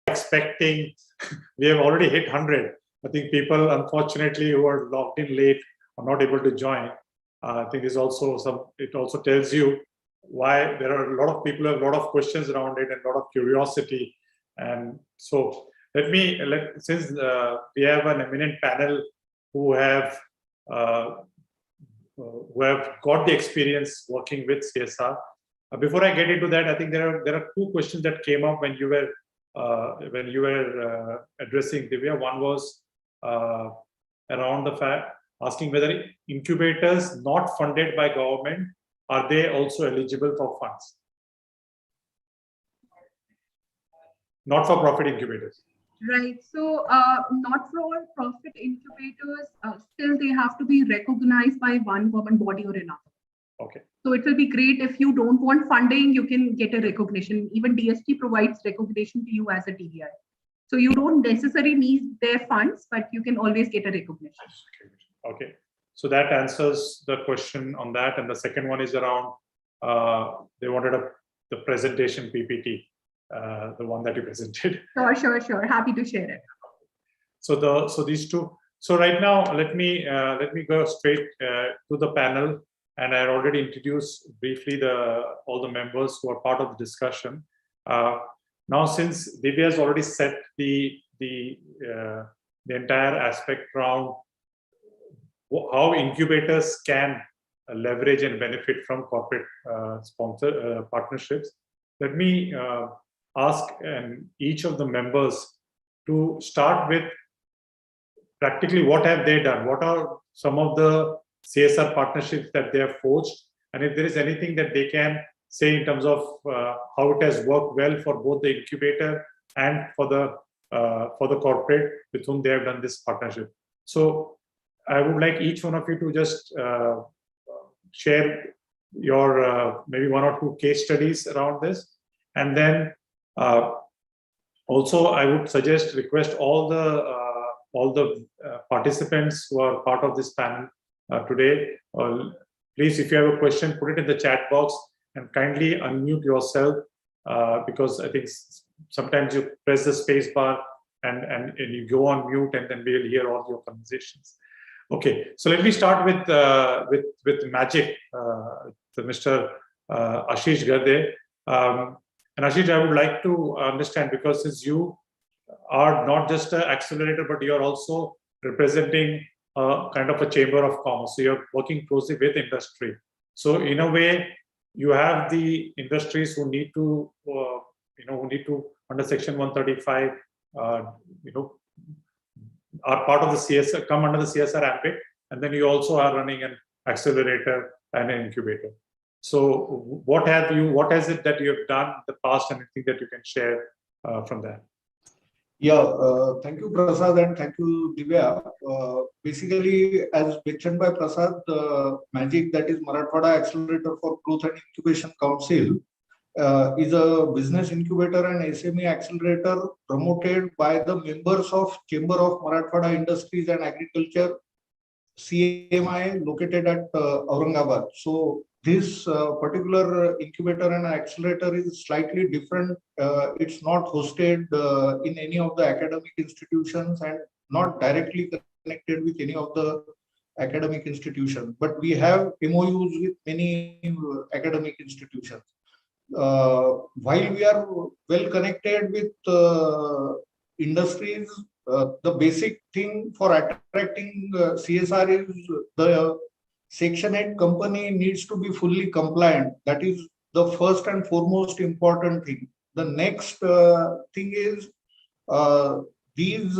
expecting, we have already hit 100. I think people, unfortunately, who are logged in late are not able to join. I think it also tells you why there are a lot of people who have a lot of questions around it and a lot of curiosity. And so since we have an eminent panel who have got the experience working with CSR. Before I get into that, I think there are two questions that came up when you were addressing Divya. One was around the fact, asking whether incubators not funded by government, are they also eligible for funds? Not for profit incubators. Right. So not for profit incubators, still they have to be recognized by one government body or another. Okay. So it will be great if you don't want funding, you can get a recognition. Even DST provides recognition to you as a TBI. So you don't necessarily need their funds, but you can always get a recognition. Okay. So that answers the question on that. And the second one is around, they wanted the presentation PPT, the one that you presented. Sure. Happy to share it. So these two. So right now, let me go straight to the panel. And I already introduced briefly all the members who are part of the discussion. Now, since Divya has already set the entire aspect around how incubators can leverage and benefit from corporate partnerships, let me ask each of the members to start with practically what have they done? What are some of the CSR partnerships that they have forged? And if there is anything that they can say in terms of how it has worked well for both the incubator and for the corporate with whom they have done this partnership. So I would like each one of you to just share your maybe one or two case studies around this. And then also I would request all the participants who are part of this panel today, please, if you have a question, put it in the chat box and kindly unmute yourself, because I think sometimes you press the space bar and you go on mute, and then we'll hear all your conversations. Okay, so let me start with Magic, Mr. Ashish Gade. And Ashish, I would like to understand, because since you are not just an accelerator, but you are also representing kind of a chamber of commerce. So you're working closely with industry. So in a way, you have the industries who need to, under Section 135, are part of the CSR, come under the CSR ambit, and then you also are running an accelerator and an incubator. So what has it that you have done in the past, and anything that you can share from that? Yeah, thank you, Prasad, and thank you, Divya. Basically, as mentioned by Prasad, MAGIC, that is Marathwada Accelerator for Growth and Incubation Council, is a business incubator and SME accelerator promoted by the members of Chamber of Marathwada Industries and Agriculture, CMI, located at Aurangabad. So this particular incubator and accelerator is slightly different. It's not hosted in any of the academic institutions and not directly connected with any of the academic institutions. But we have MOUs with many academic institutions. While we are well connected with industries, the basic thing for attracting CSR is the Section 8 company needs to be fully compliant. That is the first and foremost important thing. The next thing is these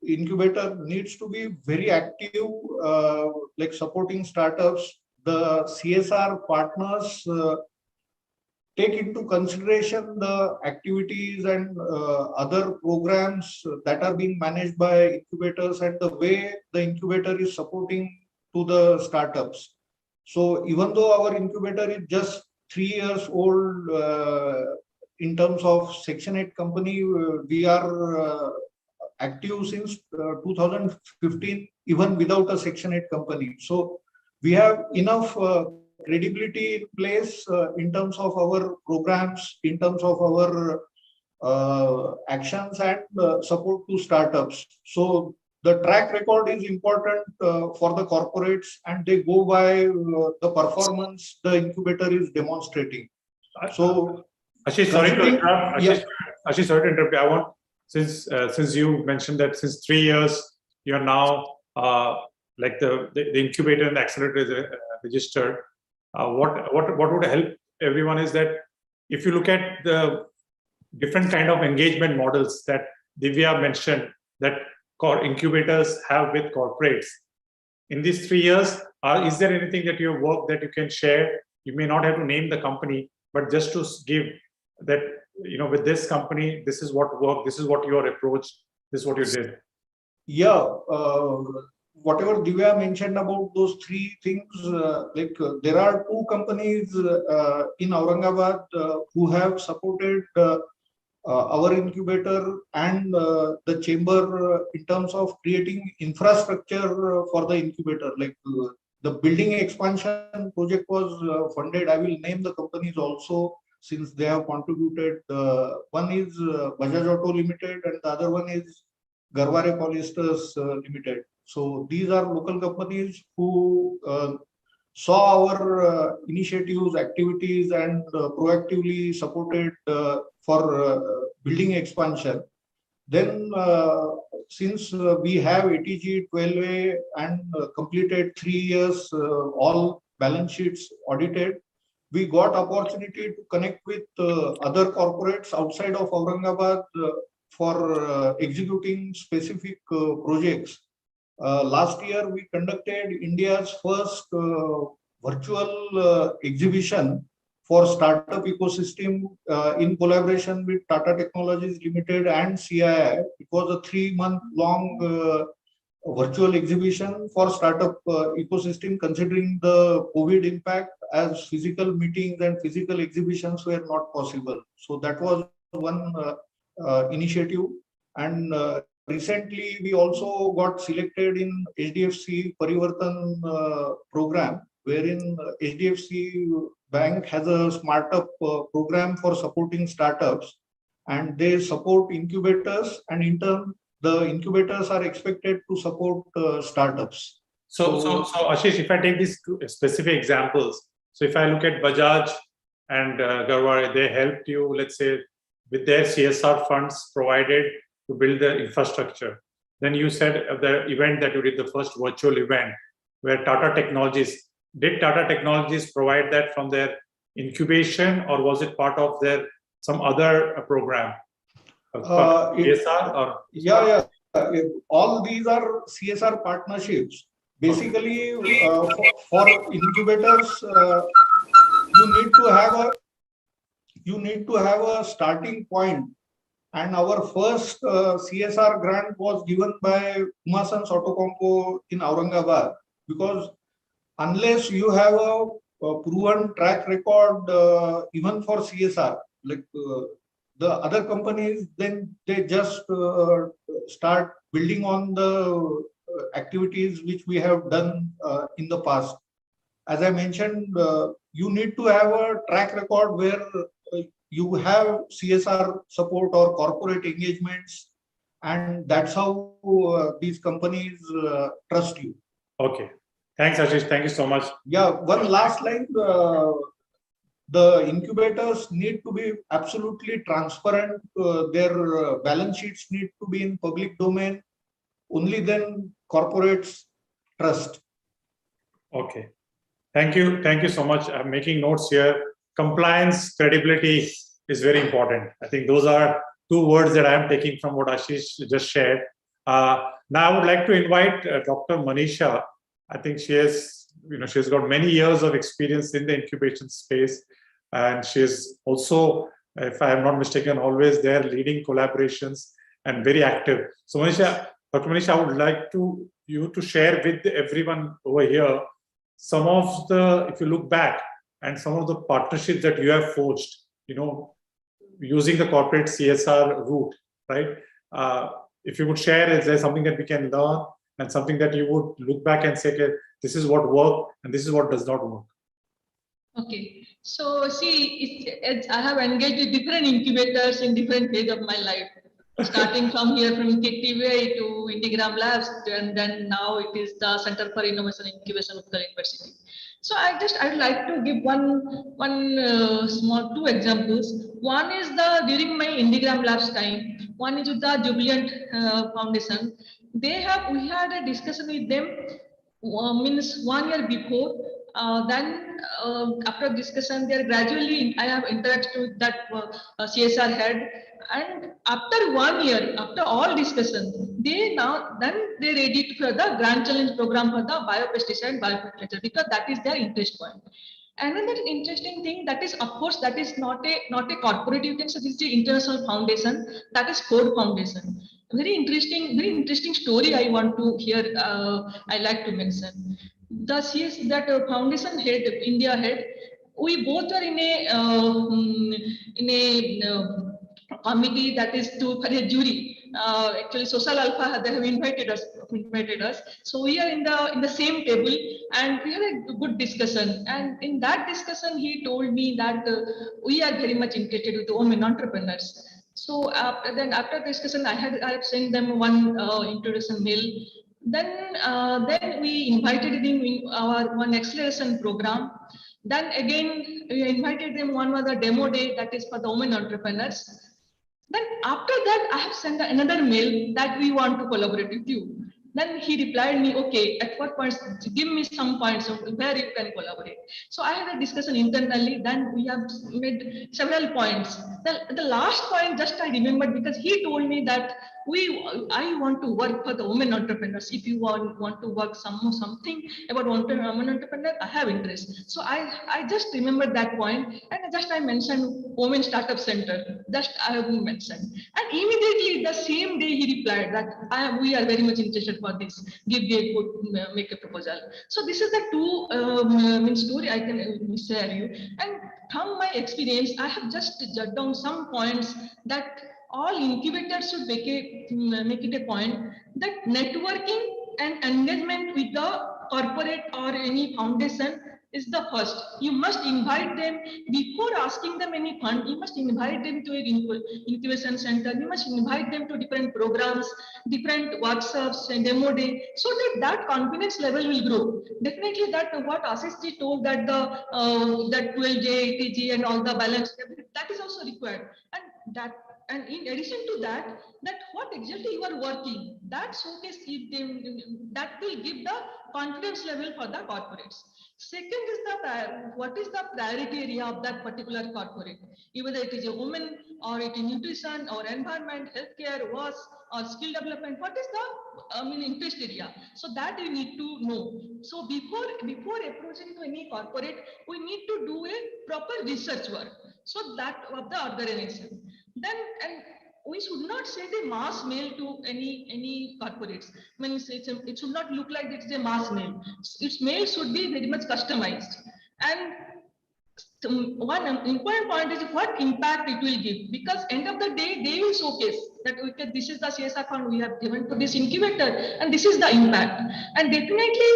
incubator needs to be very active, like supporting startups. The CSR partners take into consideration the activities and other programs that are being managed by incubators and the way the incubator is supporting to the startups. So even though our incubator is just 3 years old in terms of Section 8 company, we are active since 2015, even without a Section 8 company. So we have enough credibility in place in terms of our programs, in terms of our actions and support to startups. So the track record is important for the corporates, and they go by the performance the incubator is demonstrating. So Ashish, sorry to interrupt. Yeah. Ashish, sorry to interrupt. I want, since you mentioned that since 3 years you are now like the incubator and the accelerator is registered. What would help everyone is that if you look at the different kind of engagement models that Divya mentioned that core incubators have with corporates. In these 3 years, is there anything that you have worked that you can share? You may not have to name the company, but just to give that, with this company, this is what worked, this is what your approach, this is what you did. Yeah, whatever Divya mentioned about those 3 things, there are 2 companies in Aurangabad who have supported our incubator and the chamber in terms of creating infrastructure for the incubator. The building expansion project was funded. I will name the companies also since they have contributed. One is Bajaj Auto Limited and the other one is Garware Polyesters Limited. So these are local companies who saw our initiatives, activities, and proactively supported for building expansion. Then, since we have ATG 12A and completed 3 years, all balance sheets audited, we got opportunity to connect with other corporates outside of Aurangabad for executing specific projects. Last year, we conducted India's first virtual exhibition for startup ecosystem in collaboration with Tata Technologies Limited and CII. It was a 3-month-long virtual exhibition for startup ecosystem, considering the COVID impact, as physical meetings and physical exhibitions were not possible. So that was one initiative. And recently, we also got selected in HDFC Parivartan program, wherein HDFC Bank has a startup program for supporting startups, and they support incubators, and in turn, the incubators are expected to support startups. So Ashish, if I take these 2 specific examples, so if I look at Bajaj and Garware, they helped you, let's say, with their CSR funds provided to build the infrastructure. Then you said the event that you did, the first virtual event, where Tata Technologies, did Tata Technologies provide that from their incubation, or was it part of their some other program? CSR or? Yeah. All these are CSR partnerships. Basically, for incubators, you need to have a starting point. And our first CSR grant was given by Umasans Autocompo in Aurangabad, because unless you have a proven track record, even for CSR, the other companies, then they just start building on the activities which we have done in the past. As I mentioned, you need to have a track record where you have CSR support or corporate engagements, and that's how these companies trust you. Okay. Thanks, Ashish. Thank you so much. Yeah, one last line. The incubators need to be absolutely transparent. Their balance sheets need to be in public domain. Only then corporates trust. Okay. Thank you. Thank you so much. I'm making notes here. Compliance, credibility is very important. I think those are 2 words that I'm taking from what Ashish just shared. Now I would like to invite Dr. Manisha. I think she has, she's got many years of experience in the incubation space, and she is also, if I am not mistaken, always there leading collaborations and very active. So Manisha, Dr. Manisha, I would like you to share with everyone over here some of the, if you look back, and some of the partnerships that you have forged, using the corporate CSR route, right? If you would share, is there something that we can learn and something that you would look back and say, okay, this is what worked and this is what does not work? Okay, so see, I have engaged with different incubators in different phase of my life, starting from here from KTVI to Indigram Labs, and then now it is the Center for Innovation and Incubation of the University. So I'd like to give one small two examples. One is the during my Indigram Labs time. One is with the Jubilant Foundation. We had a discussion with them means 1 year before. After discussion, they are gradually I have interacted with that CSR head, and after 1 year, after all discussion, they ready for the grand challenge program for the biopesticide biofertilizer because that is their interest point. Another interesting thing that is, of course, that is not a corporate. You can say this is the international foundation, that is Ford Foundation. Very interesting story I want to hear. I like to mention the CS that foundation head, India head. We both are in a committee that is to for a jury. Actually, Social Alpha they have invited us. So we are in the same table, and we had a good discussion. And in that discussion, he told me that we are very much interested with women entrepreneurs. So after discussion, I have sent them one introduction mail. Then we invited them in our one acceleration program. Then again, we invited them one other demo day that is for the women entrepreneurs. Then after that, I have sent another mail that we want to collaborate with you. Then he replied me, okay, at what points, give me some points of where you can collaborate. So I had a discussion internally, then we have made several points. The last point just I remembered because he told me that I want to work for the women entrepreneurs. If you want to work something about women entrepreneur, I have interest. So I just remembered that point, and I mentioned Women Startup Center. Just I have mentioned, and immediately the same day he replied that we are very much interested for this. Make a proposal. So this is the two story I can share you. And from my experience, I have just jotted down some points that all incubators should make it a point that networking and engagement with the corporate or any foundation is the first. You must invite them before asking them any fund. You must invite them to an incubation center. You must invite them to different programs, different workshops and demo day, so that confidence level will grow. Definitely, that what Ashish ji told that that 12J, 80G, and all the balance that is also required, and in addition to that, what exactly you are working, that showcase them, that will give the confidence level for the corporates. Second is what is the priority area of that particular corporate, whether it is a woman or it is nutrition or environment, healthcare, wash or skill development. What is the interest area? So that we need to know. So before approaching to any corporate, we need to do a proper research work. So that of the organization. Then and we should not send a mass mail to any corporates. Means it should not look like it's a mass mail. Its mail should be very much customized. And one important point is what impact it will give, because end of the day they will showcase that okay, this is the CSR fund we have given to this incubator and this is the impact. And definitely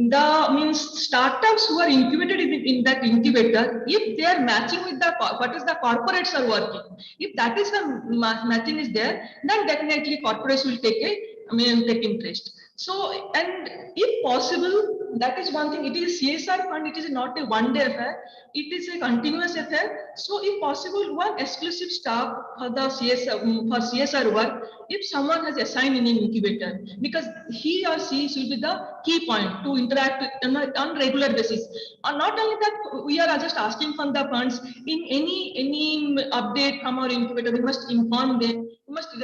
the startups who are incubated in that incubator, if they are matching with the what is the corporates are working, if that is the matching is there, then definitely corporates will take interest. So, and if possible, that is one thing. It is CSR fund. It is not a one-day affair. It is a continuous affair. So, if possible, one exclusive staff for the CSR work, if someone has assigned in an incubator, because he or she should be the key point to interact on regular basis. Not only that, we are just asking for the funds. In any update from our incubator, we must inform them. We must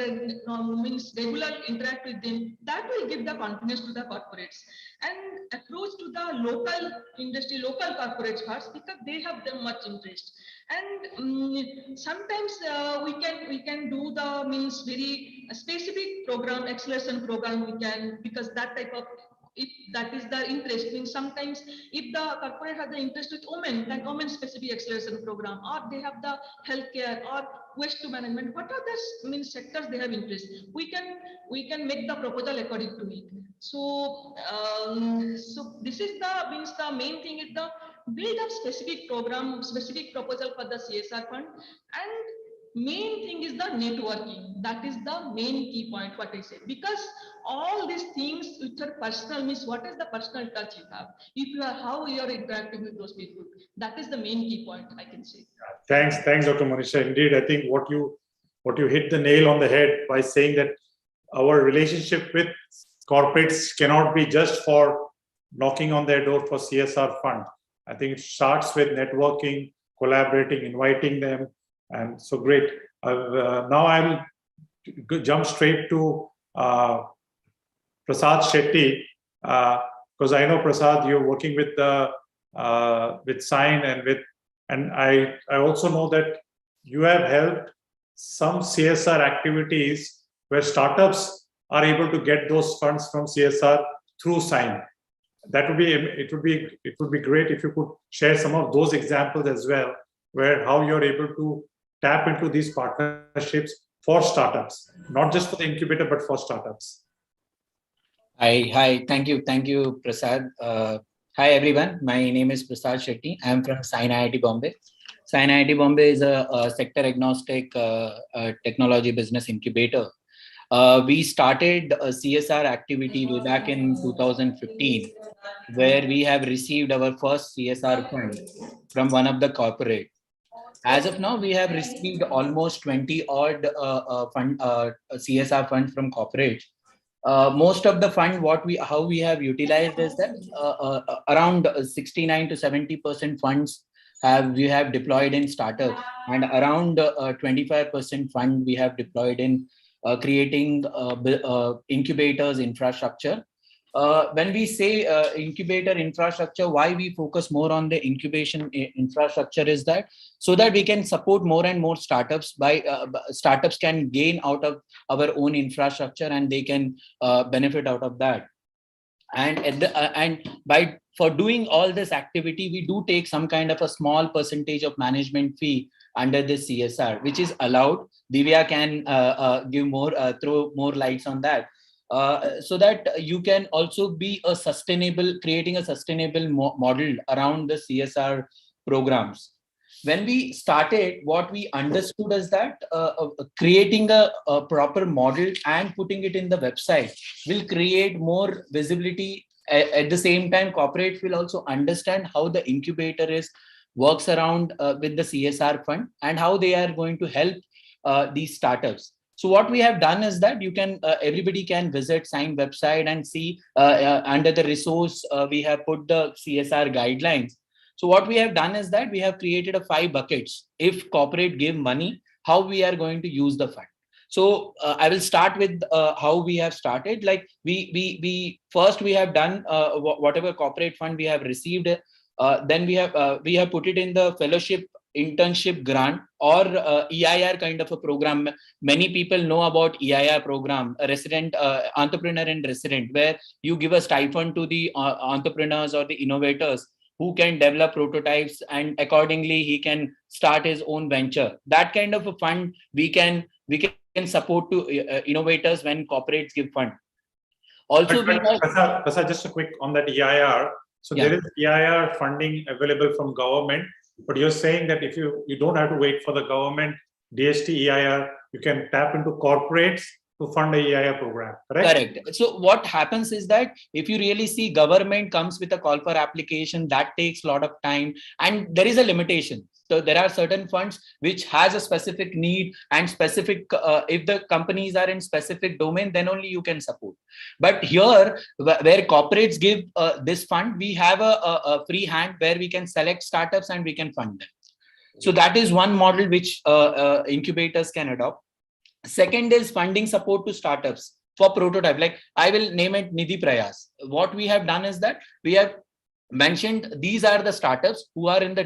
regular interact with them. That will give the confidence to the corporates, and approach to the local industry, local corporates first, because they have them much interest. And sometimes we can do the very specific program, acceleration program. We can, because that type of, if that is the interest, sometimes if the corporate has the interest with women, then women specific acceleration program, or they have the healthcare or waste to management, what are the sectors they have interest, we can make the proposal according to it. So so this is the main thing is the build a specific program, specific proposal for the CSR fund. And main thing is the networking. That is the main key point, what I say. Because all these things which are personal means what is the personal touch you have? If you are, how you are interacting with those people. That is the main key point, I can say. Thanks, Dr. Monisha. Indeed, I think what you hit the nail on the head by saying that our relationship with corporates cannot be just for knocking on their door for CSR fund. I think it starts with networking, collaborating, inviting them, and so great. Now I'll jump straight to Prasad Shetty, because I know, Prasad, you're working with the with Sign and I also know that you have helped some CSR activities where startups are able to get those funds from CSR through Sign. That would be great if you could share some of those examples as well, where how you're able to tap into these partnerships for startups, not just for the incubator, but for startups. Hi, thank you, Prasad. Hi, everyone. My name is Prasad Shetty. I'm from Sign IIT Bombay. Sign IIT Bombay is a sector-agnostic technology business incubator. We started a CSR activity way back in 2015, where we have received our first CSR fund from one of the corporate. As of now, we have received almost 20 odd CSR funds from corporate. Most of the fund, how we have utilized is that around 69 to 70% funds we have deployed in startups, and around 25% fund we have deployed in creating incubators infrastructure. When we say incubator infrastructure, why we focus more on the incubation infrastructure is that so that we can support more and more startups by startups can gain out of our own infrastructure and they can benefit out of that. And for doing all this activity, we do take some kind of a small percentage of management fee under this CSR, which is allowed. Divya can give more, throw more lights on that. So that you can also be creating a sustainable model around the CSR programs. When we started, what we understood is that creating a proper model and putting it in the website will create more visibility. At the same time, corporates will also understand how the incubator works around with the CSR fund and how they are going to help these startups. So what we have done is that you can everybody can visit Sign website and see under the resource we have put the CSR guidelines. So what we have done is that we have created 5 buckets. If corporate give money, how we are going to use the fund. So I will start with how we have started. Like we first we have done whatever corporate fund we have received. Then we have put it in the fellowship, internship grant, or EIR kind of a program. Many people know about EIR program, a resident entrepreneur and resident, where you give a stipend to the entrepreneurs or the innovators who can develop prototypes, and accordingly he can start his own venture. That kind of a fund we can support to innovators when corporates give fund. Also, Prasad, just a quick on that EIR. So there is EIR funding available from government, but you're saying that if you don't have to wait for the government DST EIR, you can tap into corporates to fund a EIR program, correct? Correct. So what happens is that if you really see, government comes with a call for application, that takes a lot of time and there is a limitation. So there are certain funds which has a specific need and specific, if the companies are in specific domain, then only you can support. But here, where corporates give this fund, we have a free hand where we can select startups and we can fund them. So that is one model which incubators can adopt. Second is funding support to startups for prototype. Like I will name it Nidhi Prayas. What we have done is that we have mentioned these are the startups who are in the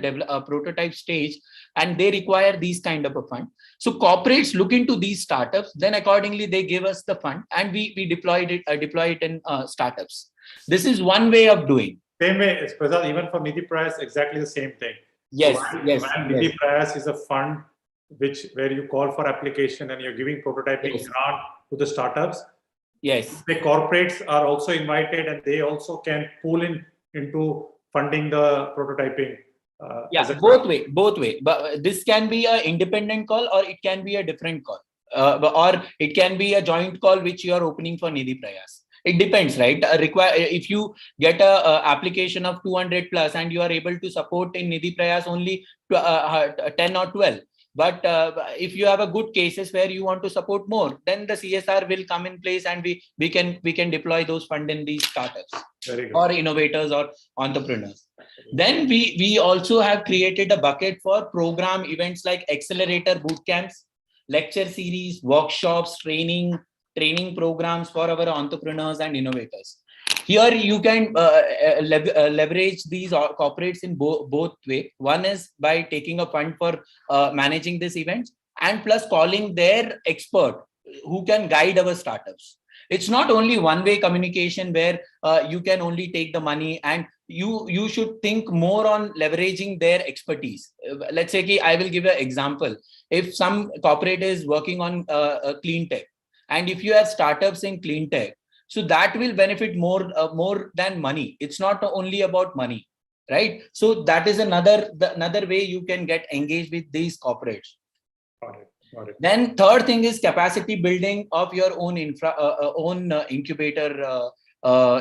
prototype stage and they require these kind of a fund. So corporates look into these startups, then accordingly they give us the fund and we deploy it in startups. This is one way of doing. Same way, Prasad, even for Nidhi Prayas, exactly the same thing. Yes, so yes. Nidhi Prayas is a fund where you call for application and you're giving prototyping grant to the startups. Yes. The corporates are also invited and they also can pull into funding the prototyping? Yeah, both way. But this can be an independent call, or it can be a different call, or it can be a joint call which you are opening for Nidhi Prayas. It depends, right? If you get a application of 200 plus and you are able to support in Nidhi Prayas only 10 or 12. But if you have a good cases where you want to support more, then the CSR will come in place, and we can deploy those funds in these startups or innovators or entrepreneurs. Then we also have created a bucket for program events like accelerator boot camps, lecture series, workshops, training programs for our entrepreneurs and innovators. Here you can leverage these corporates in both way. One is by taking a fund for managing these events, and plus calling their expert who can guide our startups. It's not only one-way communication where you can only take the money, and you should think more on leveraging their expertise. Let's say, I will give an example. If some corporate is working on clean tech, and if you have startups in clean tech, so that will benefit more than money. It's not only about money, right? So that is another way you can get engaged with these corporates. Got it. Then third thing is capacity building of your own incubator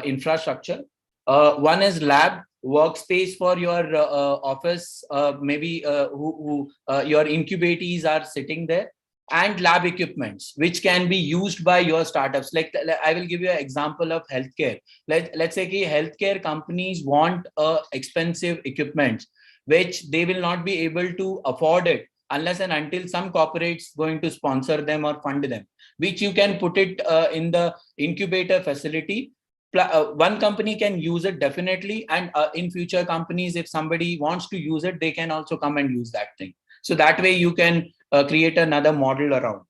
infrastructure. One is lab workspace for your office, maybe your incubatees are sitting there, and lab equipments which can be used by your startups. Like I will give you an example of healthcare. Let's say healthcare companies want expensive equipment which they will not be able to afford it unless and until some corporates going to sponsor them or fund them, which you can put it in the incubator facility. One company can use it definitely, and in future companies, if somebody wants to use it, they can also come and use that thing. So that way you can create another model around.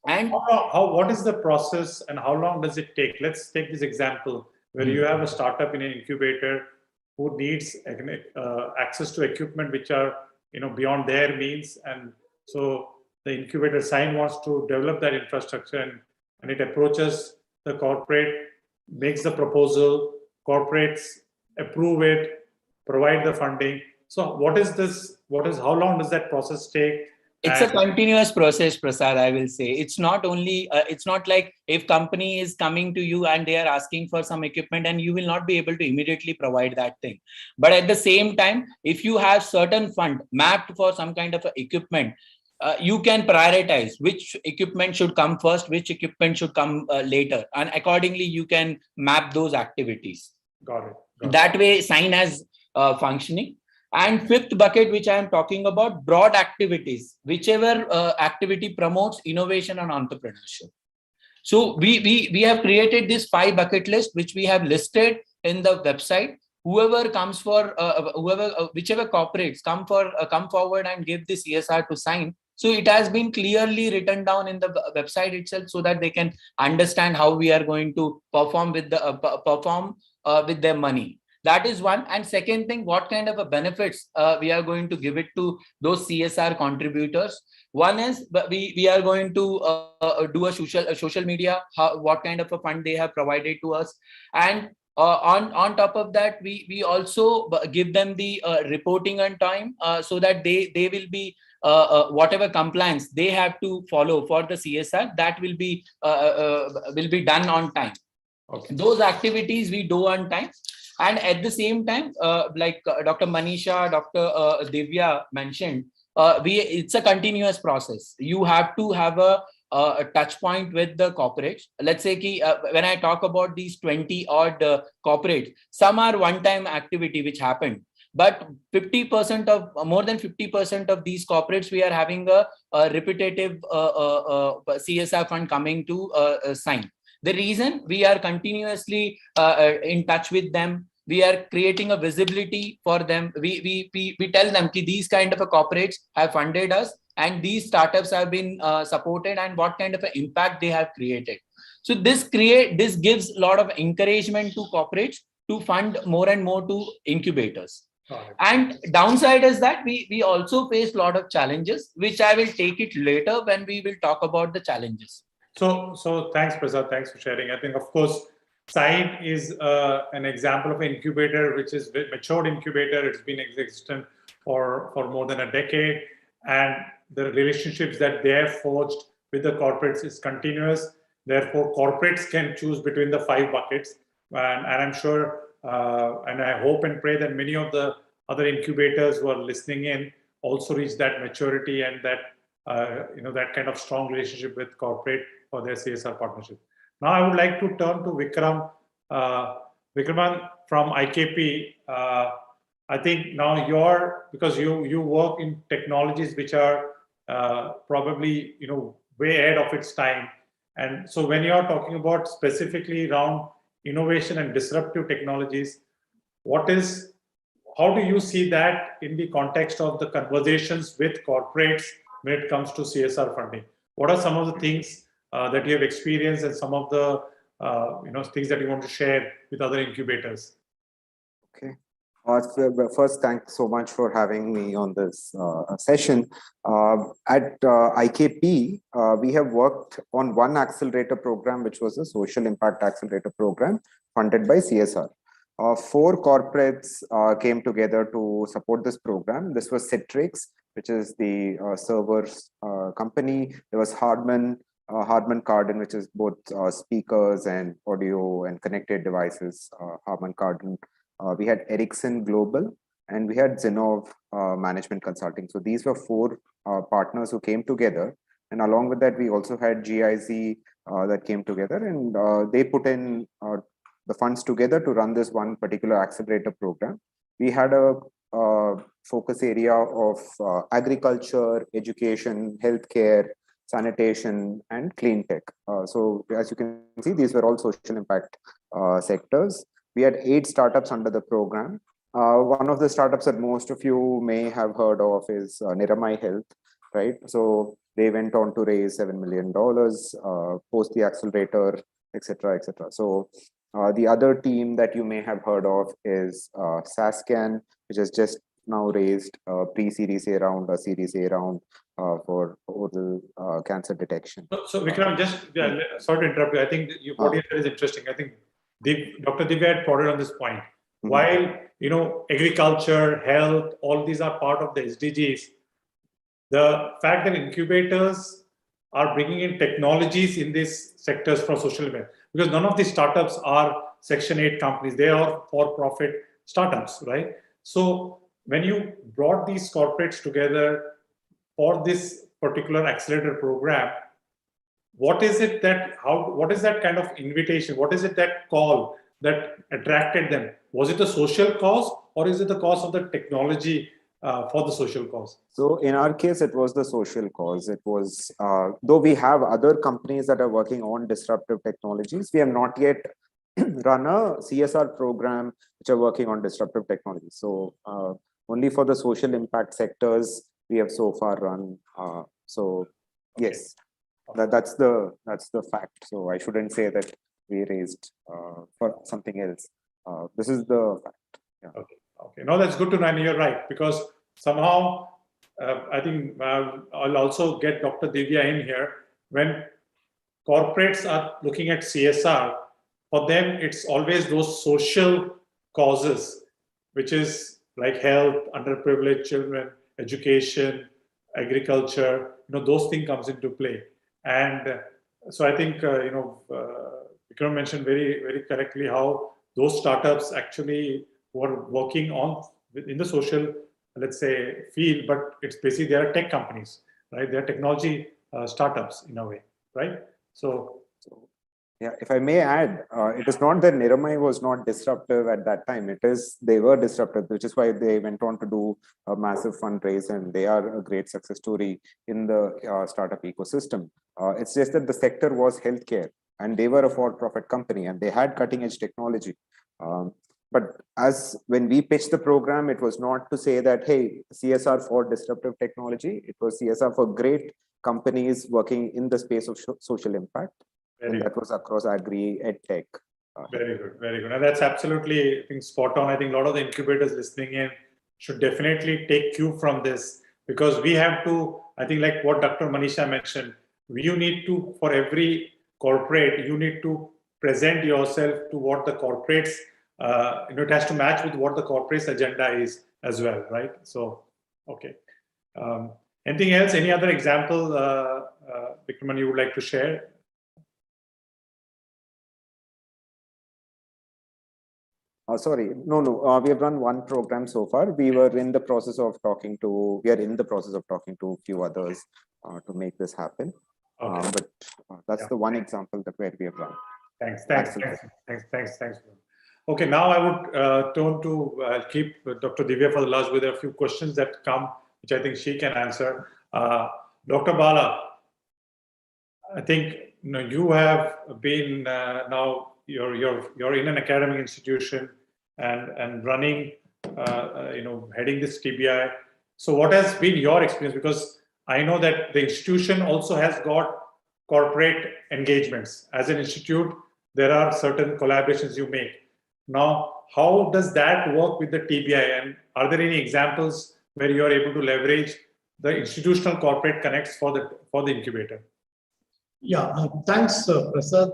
And what is the process and how long does it take? Let's take this example where you have a startup in an incubator who needs access to equipment which are beyond their means, and so the incubator sign wants to develop that infrastructure, and it approaches the corporate, makes the proposal, corporates approve it, provide the funding. So how long does that process take? It's a continuous process, Prasad, I will say. It's not only, it's not like if company is coming to you and they are asking for some equipment and you will not be able to immediately provide that thing. But at the same time, if you have certain fund mapped for some kind of equipment, you can prioritize which equipment should come first, which equipment should come later. And accordingly, you can map those activities. Got it. That way, sign as functioning. And fifth bucket, which I am talking about, broad activities, whichever activity promotes innovation and entrepreneurship. So we have created this 5 bucket list, which we have listed in the website. Whoever comes for, whichever corporates come forward and give the CSR to sign. So it has been clearly written down in the website itself, so that they can understand how we are going to perform with their money. That is one. And second thing, what kind of a benefits we are going to give it to those CSR contributors. One is we are going to do a social media, what kind of a fund they have provided to us. And on top of that, we also give them the reporting on time, so that they will be whatever compliance they have to follow for the CSR, that will be done on time. Okay. Those activities we do on time. And at the same time, like Dr. Manisha, Dr. Divya mentioned, it's a continuous process. You have to have a touch point with the corporates. Let's say when I talk about these 20 odd corporates, some are one-time activity which happened, but more than 50% of these corporates, we are having a repetitive CSR fund coming to sign. The reason we are continuously in touch with them, we are creating a visibility for them. We tell them that these kind of corporates have funded us, and these startups have been supported, and what kind of an impact they have created. So this gives a lot of encouragement to corporates to fund more and more to incubators. And downside is that we also face a lot of challenges, which I will take it later when we will talk about the challenges. So thanks, Prasad. Thanks for sharing. I think, of course, Sign is an example of an incubator, which is a matured incubator. It's been existent for more than a decade. And the relationships that they have forged with the corporates is continuous. Therefore, corporates can choose between the 5 buckets. And I'm sure, and I hope and pray that many of the other incubators who are listening in also reach that maturity and that, that kind of strong relationship with corporate for their CSR partnership. Now, I would like to turn to Vikram. Vikraman from IKP. I think now because you work in technologies which are probably way ahead of its time, and so when you are talking about specifically around innovation and disruptive technologies, how do you see that in the context of the conversations with corporates when it comes to CSR funding? What are some of the things that you have experienced and some of the things that you want to share with other incubators? Okay. First, thanks so much for having me on this session. At IKP, we have worked on one accelerator program, which was a social impact accelerator program funded by CSR. 4 corporates came together to support this program. This was Citrix, which is the servers company. There was Harman Kardon, which is both speakers and audio and connected devices, Harman Kardon. We had Ericsson Global, and we had Zenov Management Consulting. So these were 4 partners who came together. And along with that, we also had GIZ that came together, and they put in the funds together to run this one particular accelerator program. We had a focus area of agriculture, education, healthcare, sanitation, and clean tech. So as you can see, these were all social impact sectors. We had 8 startups under the program. One of the startups that most of you may have heard of is Niramai Health, right? So they went on to raise $7 million, post the accelerator, etc., etc. So the other team that you may have heard of is Sascan, which has just now raised pre-series A round or series A round for oral cancer detection. So Vikram, just sorry to interrupt you. I think what you said is interesting. I think Dr. Divya had prodded on this point. While agriculture, health, all these are part of the SDGs, the fact that incubators are bringing in technologies in these sectors for social impact, because none of these startups are Section 8 companies, they are for-profit startups, right? So when you brought these corporates together for this particular accelerator program, what is that kind of invitation? What is it that call that attracted them? Was it a social cause, or is it the cause of the technology for the social cause? So in our case, it was the social cause. It was, though we have other companies that are working on disruptive technologies, we have not yet run a CSR program which are working on disruptive technologies. So only for the social impact sectors we have so far run. So yes. That's the fact. So I shouldn't say that we raised for something else. This is the fact. Yeah. Okay. No, that's good to know. And you're right, because somehow I think I'll also get Dr. Divya in here. When corporates are looking at CSR, for them it's always those social causes, which is like health, underprivileged children, education, agriculture. Those things comes into play. And so I think, Vikram mentioned very, very correctly how those startups actually were working in the social, let's say, field, but it's basically they are tech companies, right? They're technology startups in a way, right? So yeah, if I may add, it is not that Niramai was not disruptive at that time. They were disruptive, which is why they went on to do a massive fundraise, and they are a great success story in the startup ecosystem. It's just that the sector was healthcare, and they were a for-profit company, and they had cutting-edge technology. But when we pitched the program, it was not to say that, hey, CSR for disruptive technology. It was CSR for great companies working in the space of social impact. And that was across agri, ed tech. Very good, very good. And that's absolutely, I think, spot on. I think a lot of the incubators listening in should definitely take cue from this, because we have to, I think, like what Dr. Manisha mentioned, you need to, for every corporate, you need to present yourself to what the corporates, it has to match with what the corporate's agenda is as well, right? So, okay. Anything else? Any other example, Vikraman, you would like to share? Sorry, no. We have run one program so far. We are in the process of talking to a few others to make this happen. Okay. But that's the one example that where we have run. Thanks. Okay, now I would turn to, I'll keep Dr. Divya for the last with a few questions that come, which I think she can answer. Dr. Bala, I think you have been now you're in an academic institution and running heading this TBI. So what has been your experience? Because I know that the institution also has got corporate engagements. As an institute, there are certain collaborations you make. Now, how does that work with the TBI? And are there any examples where you are able to leverage the institutional corporate connects for the incubator? Yeah, thanks, Prasad.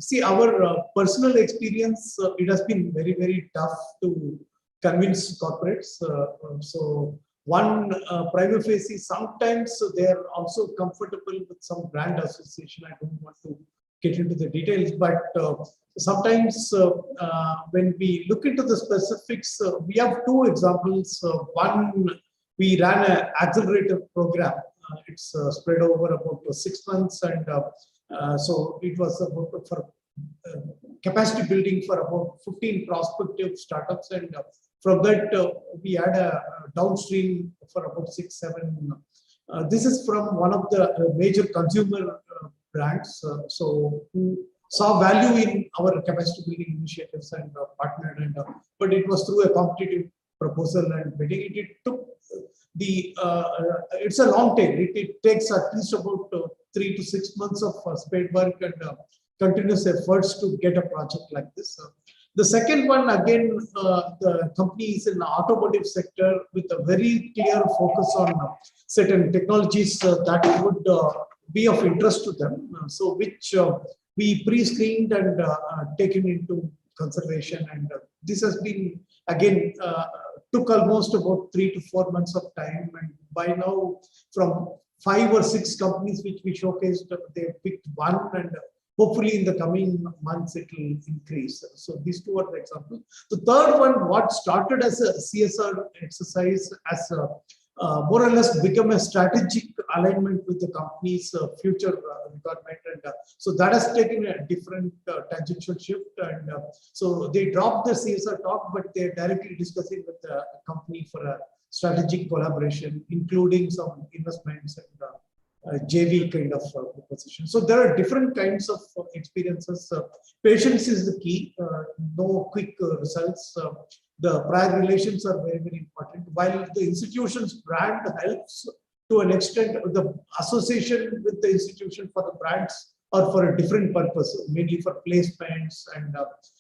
See, our personal experience, it has been very, very tough to convince corporates. So one prima facie, sometimes they are also comfortable with some brand association. I don't want to get into the details, but sometimes when we look into the specifics, we have two examples. One, we ran an accelerator program. It's spread over about 6 months, and so it was about for capacity building for about 15 prospective startups, and from that we had a downstream for about 6-7. This is from one of the major consumer brands, so who saw value in our capacity building initiatives and partnered, and but it was through a competitive proposal and bidding. It took it's a long tail. It takes at least about 3 to 6 months of spade work and continuous efforts to get a project like this. The second one, again, the company is in the automotive sector with a very clear focus on certain technologies that would be of interest to them. So which we pre-screened and taken into consideration. And this has been, again, took almost about 3 to 4 months of time, and by now from 5 or 6 companies which we showcased, they picked one, and hopefully in the coming months it will increase. So these two are the examples. The third one, what started as a CSR exercise, as a more or less become a strategic alignment with the company's future requirement, and so that has taken a different tangential shift, and so they dropped the CSR talk, but they're directly discussing with the company for a strategic collaboration, including some investments and JV kind of proposition. So there are different kinds of experiences. Patience is the key. No quick results. The prior relations are very, very important. While the institution's brand helps to an extent, the association with the institution for the brands or for a different purpose, mainly for placements and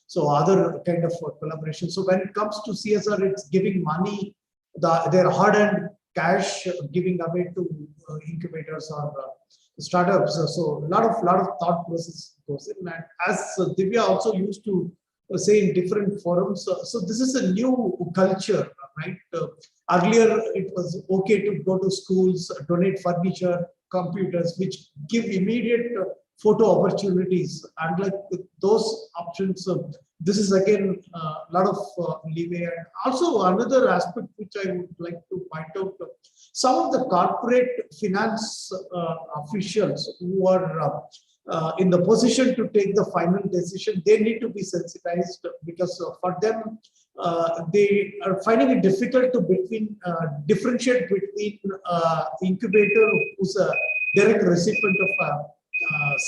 so other kind of collaboration. So when it comes to CSR, it's giving money, their hard-earned cash, giving away to incubators or startups. So a lot of thought process goes in. And as Divya also used to say in different forums, so this is a new culture, right? Earlier, it was okay to go to schools, donate furniture, computers, which give immediate photo opportunities. Unlike those options, this is again a lot of leeway. And also another aspect which I would like to point out, some of the corporate finance officials who are in the position to take the final decision, they need to be sensitized, because for them, they are finding it difficult to differentiate between incubator who's a direct recipient of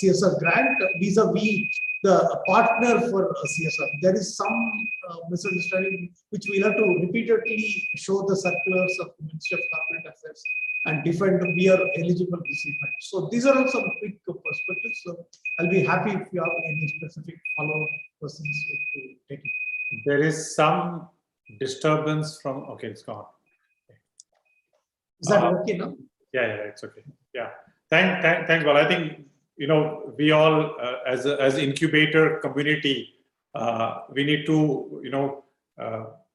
CSR grant vis-a-vis the partner for CSR. There is some misunderstanding which we'll have to repeatedly show the circulars of the Ministry of Corporate Affairs and defend we are eligible recipient. So these are some quick perspectives. So I'll be happy if you have any specific follow-up questions to take it. There is some disturbance from, okay, it's gone. Is that okay now? Yeah, it's okay. Yeah. Thanks, Bala. I think we all, as incubator community, we need to,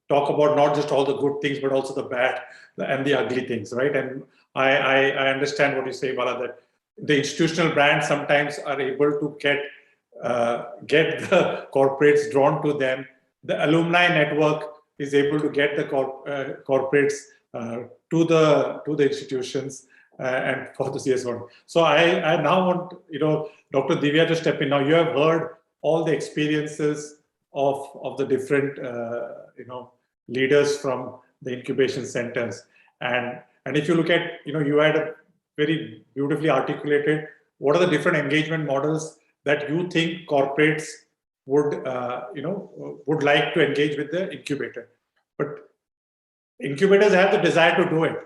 talk about not just all the good things, but also the bad and the ugly things, right? And I understand what you say, Bala, that the institutional brands sometimes are able to get the corporates drawn to them. The alumni network is able to get the corporates to the institutions and for the CS1. So I now want Dr. Divya to step in. Now you have heard all the experiences of the different leaders from the incubation centers, and if you look at you had a very beautifully articulated what are the different engagement models that you think corporates would like to engage with the incubator. But incubators have the desire to do it,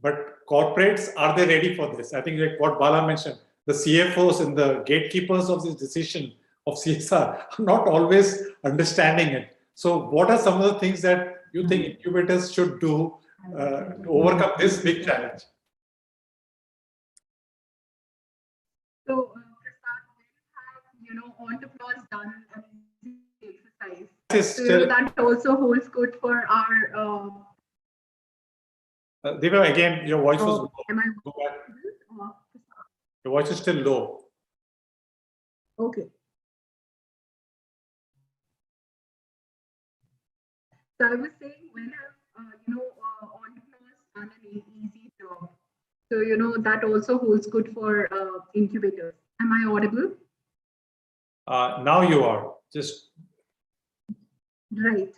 but corporates, are they ready for this? I think like what Bala mentioned, the CFOs and the gatekeepers of this decision of CSR are not always understanding it. So what are some of the things that you think incubators should do to overcome this big challenge? So, entrepreneurs done an easy exercise. So that also holds good for our. Divya, again, your voice was low. Am I? Go back. Your voice is still low. Okay. So I was saying when entrepreneurs done an easy job. So that also holds good for incubators. Am I audible? Now you are just right.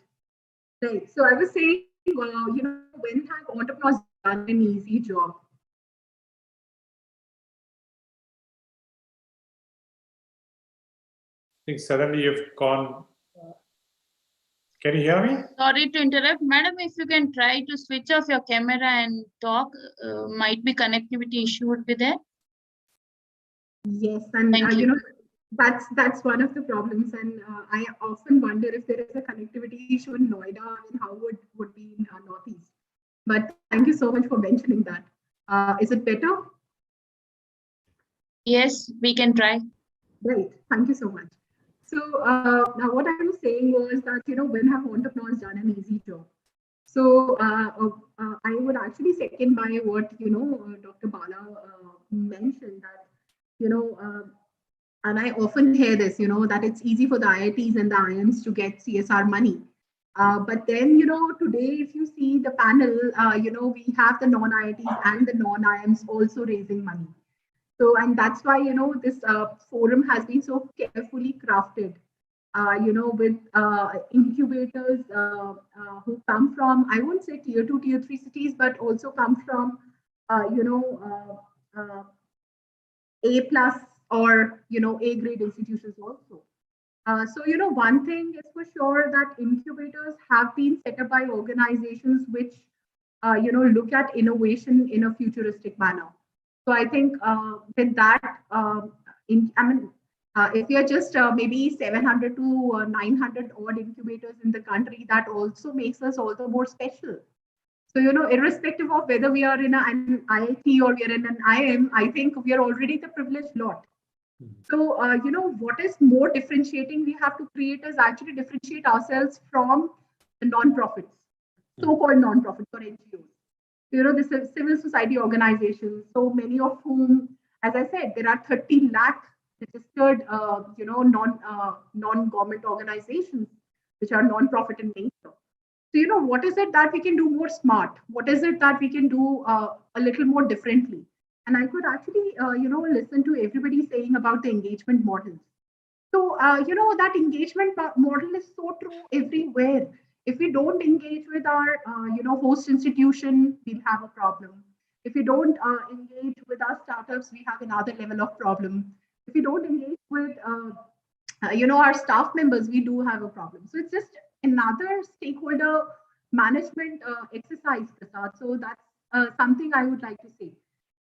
So I was saying, when have entrepreneurs done an easy job? I think suddenly you've gone. Can you hear me? Sorry to interrupt, madam. If you can try to switch off your camera and talk, might be connectivity issue would be there. Yes, and that's one of the problems, and I often wonder if there is a connectivity issue in Noida and how would be in Northeast. But thank you so much for mentioning that. Is it better? Yes, we can try. Great, thank you so much. So now what I was saying was that when have entrepreneurs done an easy job? So I would actually second by what Dr. Bala mentioned, that and I often hear this, that it's easy for the IITs and the IIMs to get CSR money. But then, today, if you see the panel, we have the non-IITs and the non-IIMs also raising money. So, and that's why, this forum has been so carefully crafted, with incubators who come from, I won't say tier 2, tier 3 cities, but also come from, A+ or, A grade institutions also. So, one thing is for sure that incubators have been set up by organizations which, look at innovation in a futuristic manner. So I think with that, if we are just maybe 700 to 900 odd incubators in the country, that also makes us all the more special. So, irrespective of whether we are in an IIT or we are in an IIM, I think we are already the privileged lot. So, what is more differentiating we have to create is actually differentiate ourselves from the non-profits, so-called non-profits or NGOs. The civil society organizations, so many of whom, as I said, there are 30 lakh registered, non-government organizations, which are non-profit in nature. So, what is it that we can do more smart? What is it that we can do a little more differently? And I could actually, listen to everybody saying about the engagement models. So, that engagement model is so true everywhere. If we don't engage with our, host institution, we'll have a problem. If we don't engage with our startups, we have another level of problem. If we don't engage with, our staff members, we do have a problem. So it's just another stakeholder management exercise, Prasad. So that's something I would like to say.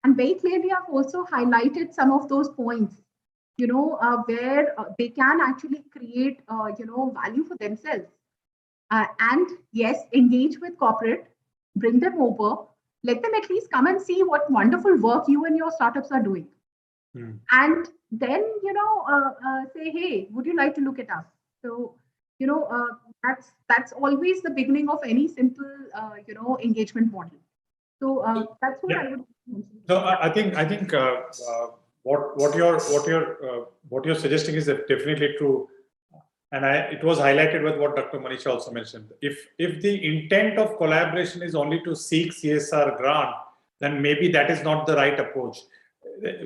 And very clearly, I've also highlighted some of those points, where they can actually create, value for themselves. And yes, engage with corporate, bring them over, let them at least come and see what wonderful work you and your startups are doing. And then, say, hey, would you like to look at us? So, that's always the beginning of any simple, engagement model. So that's what I would mention. No, I think what you're suggesting is definitely true, and it was highlighted with what Dr. Manisha also mentioned. If the intent of collaboration is only to seek CSR grant, then maybe that is not the right approach,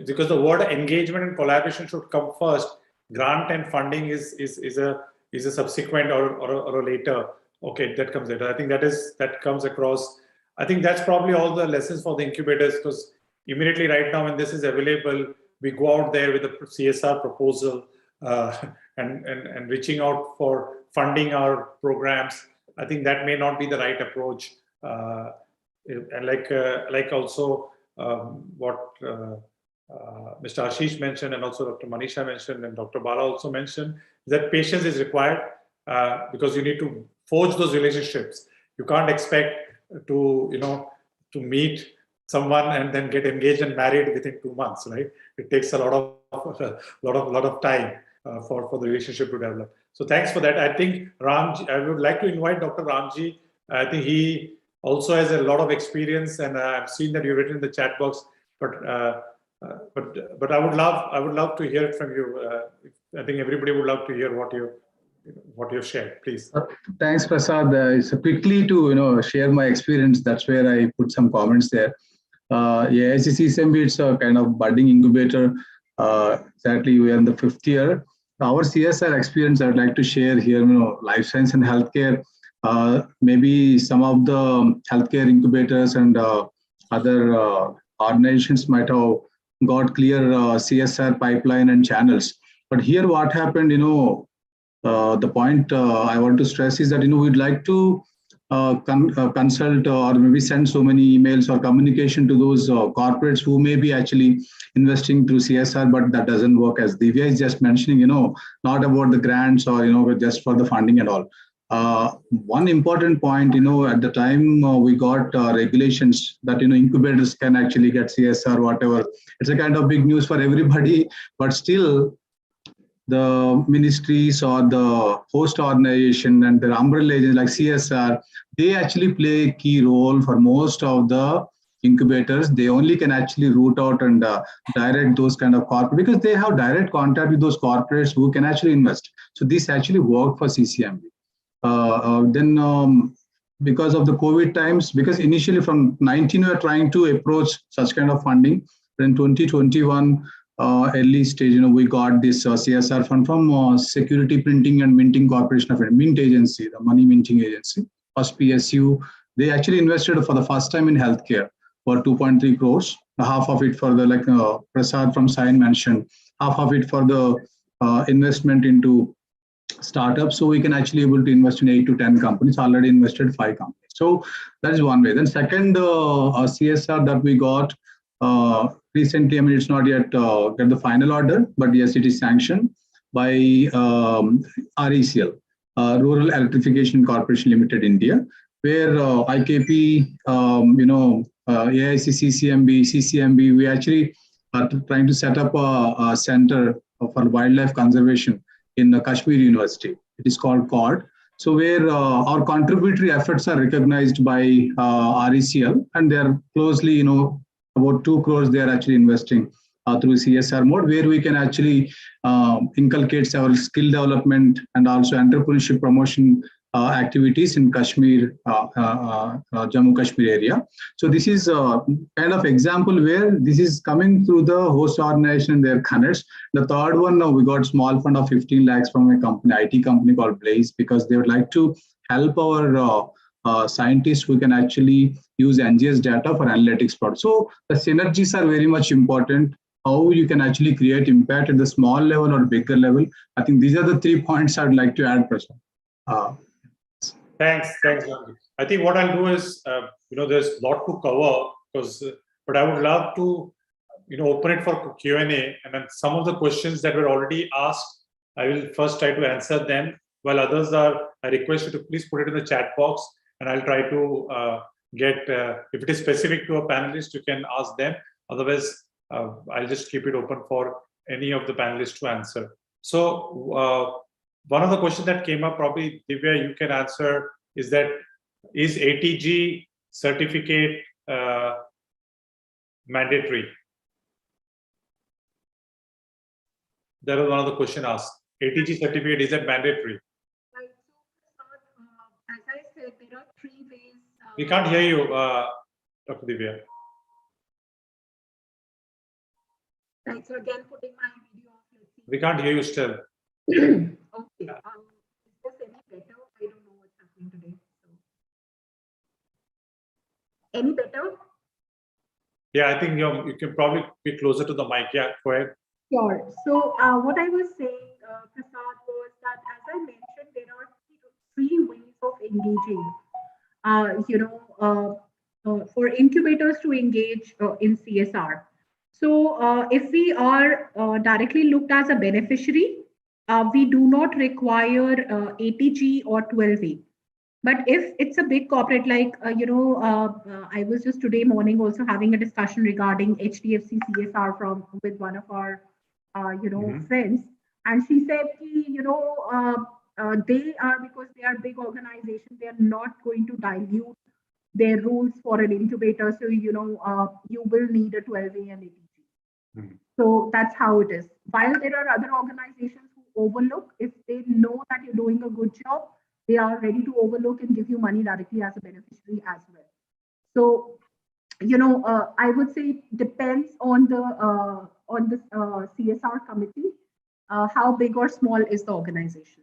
because the word engagement and collaboration should come first. Grant and funding is a subsequent or a later. Okay, that comes later. I think that comes across. I think that's probably all the lessons for the incubators, because immediately right now when this is available, we go out there with a CSR proposal and reaching out for funding our programs. I think that may not be the right approach. And like also what Mr. Ashish mentioned, and also Dr. Manisha mentioned, and Dr. Bala also mentioned, that patience is required because you need to forge those relationships. You can't expect to meet someone and then get engaged and married within 2 months, right? It takes a lot of time for the relationship to develop. So thanks for that. I think Ramji, I would like to invite Dr. Ramji. I think he also has a lot of experience, and I've seen that you've written in the chat box. But I would love to hear it from you. I think everybody would love to hear what you've shared. Please. Thanks, Prasad. It's quickly to share my experience. That's where I put some comments there. CSMB, it's a kind of budding incubator. Exactly, we are in the 5th year. Our CSR experience, I'd like to share here. Life science and healthcare. Maybe some of the healthcare incubators and other organizations might have got clear CSR pipeline and channels. But here, what happened? The point I want to stress is that we'd like to consult or maybe send so many emails or communication to those corporates who may be actually investing through CSR, but that doesn't work, as Divya is just mentioning, not about the grants or just for the funding and all. One important point, at the time we got regulations that incubators can actually get CSR, whatever. It's a kind of big news for everybody, but still the ministries or the host organization and their umbrella agents like CSR, they actually play a key role for most of the incubators. They only can actually root out and direct those kind of corporates because they have direct contact with those corporates who can actually invest. So this actually worked for CCMB. Then because of the COVID times, because initially from 19 we were trying to approach such kind of funding, but in 2021 early stage, we got this CSR fund from Security Printing and Minting Corporation of India, Mint Agency, the money minting agency, first PSU. They actually invested for the first time in healthcare for 2.3 crores. Half of it for the Prasad from Sain mentioned, half of it for the investment into startups. So we can actually able to invest in 8 to 10 companies. Already invested 5 companies. So that is one way. Then second CSR that we got recently, it's not yet got the final order, but yes, it is sanctioned by RECL, Rural Electrification Corporation Limited, India, where IKP, AIC, CCMB, we actually are trying to set up a center for wildlife conservation in Kashmir University. It is called CORD. So where our contributory efforts are recognized by RECL, and they are closely, about 2 crores they are actually investing through CSR mode, where we can actually inculcate our skill development and also entrepreneurship promotion activities in Kashmir, Jammu Kashmir area. So this is a kind of example where this is coming through the host organization and their connects. The third one, we got small fund of 15 lakhs from a company, IT company called Blaze, because they would like to help our scientists who can actually use NGS data for analytics part. So the synergies are very much important. How you can actually create impact at the small level or bigger level. I think these are the 3 points I'd like to add, Prasad. Thanks, Ramji. I think what I'll do is, there's a lot to cover, but I would love to, open it for Q&A, and then some of the questions that were already asked, I will first try to answer them, while others I request you to please put it in the chat box, and I'll try to get, if it is specific to a panelist, you can ask them. Otherwise, I'll just keep it open for any of the panelists to answer. So one of the questions that came up, probably Divya, you can answer, is that is ATG certificate mandatory? That was one of the questions asked. ATG certificate, is that mandatory? Right. So, as I said, there are 3 ways. We can't hear you, Dr. Divya. Right. So again, putting my video off. Let's see. We can't hear you still. Okay. Is this any better? I don't know what's happening today. So. Any better? Yeah, I think you can probably be closer to the mic. Yeah, go ahead. Sure. So what I was saying, Prasad, was that as I mentioned, there are 3 ways of engaging. For incubators to engage in CSR. So if we are directly looked as a beneficiary, we do not require ATG or 12A. But if it's a big corporate, like, I was just today morning also having a discussion regarding HDFC CSR with one of our, friends. And she said, they are, because they are big organizations, they are not going to dilute their rules for an incubator. So, you will need a 12A and ATG. So that's how it is. While there are other organizations who overlook, if they know that you're doing a good job, they are ready to overlook and give you money directly as a beneficiary as well. So, I would say it depends on the CSR committee, how big or small is the organization.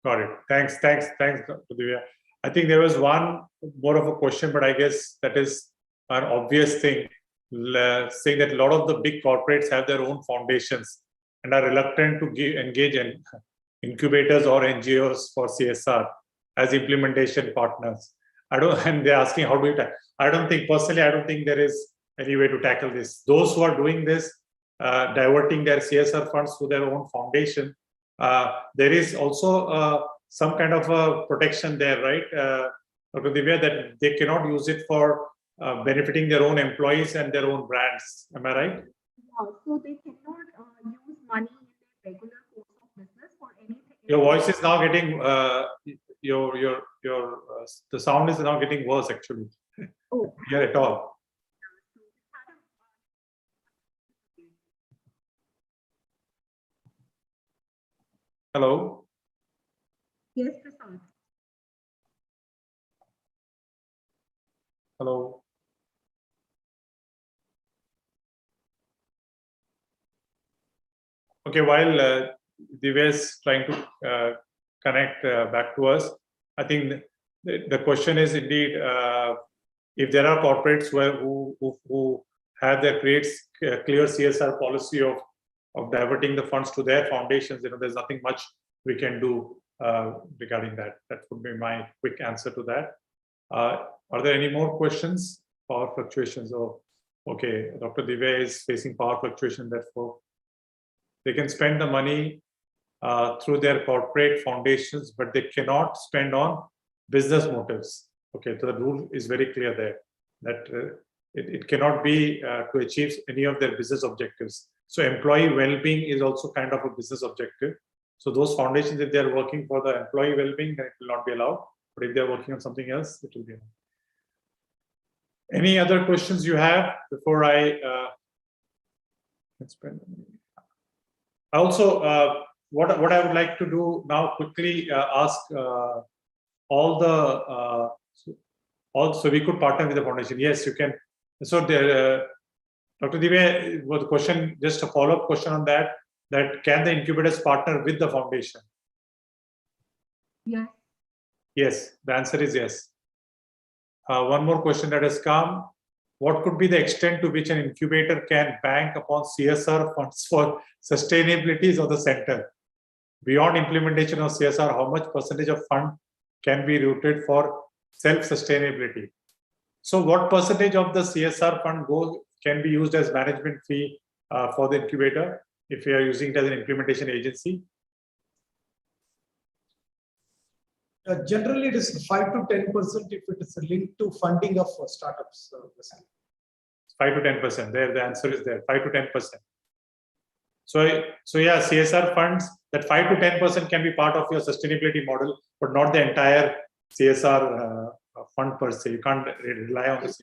Got it. Thanks, Dr. Divya. I think there was one more of a question, but I guess that is an obvious thing, saying that a lot of the big corporates have their own foundations and are reluctant to engage in incubators or NGOs for CSR as implementation partners. And they're asking, how do we I don't think there is any way to tackle this. Those who are doing this, diverting their CSR funds to their own foundation, there is also some kind of a protection there, right, Dr. Divya, that they cannot use it for benefiting their own employees and their own brands. Am I right? Yeah, so they cannot use money in their regular course of business for anything. Your voice is now getting the sound is now getting worse actually. Oh. Here at all. Hello. Yes, Prasad. Hello. Okay, while Divya is trying to connect back to us, I think the question is indeed, if there are corporates who have their clear CSR policy of diverting the funds to their foundations, there's nothing much we can do regarding that. That would be my quick answer to that. Are there any more questions? Power fluctuations? Oh, okay. Dr. Divya is facing power fluctuation, therefore they can spend the money through their corporate foundations, but they cannot spend on business motives. Okay, so the rule is very clear there that it cannot be to achieve any of their business objectives. So employee well-being is also kind of a business objective. So those foundations, if they're working for the employee well-being, then it will not be allowed. But if they're working on something else, it will be allowed. Any other questions you have before I spend? Also, what I would like to do now, quickly ask all the so we could partner with the foundation. Yes, you can. So Dr. Divya, was the question, just a follow-up question on that can the incubators partner with the foundation? Yes. Yes, the answer is yes. One more question that has come. What could be the extent to which an incubator can bank upon CSR funds for sustainability of the center? Beyond implementation of CSR, how much percentage of fund can be routed for self-sustainability? So what percentage of the CSR fund can be used as management fee for the incubator if we are using it as an implementation agency? Generally, it is 5 to 10% if it is linked to funding of startups. 5 to 10%. There, the answer is there, 5 to 10%. So yeah, CSR funds, that 5 to 10% can be part of your sustainability model, but not the entire CSR fund per se. You can't rely on this.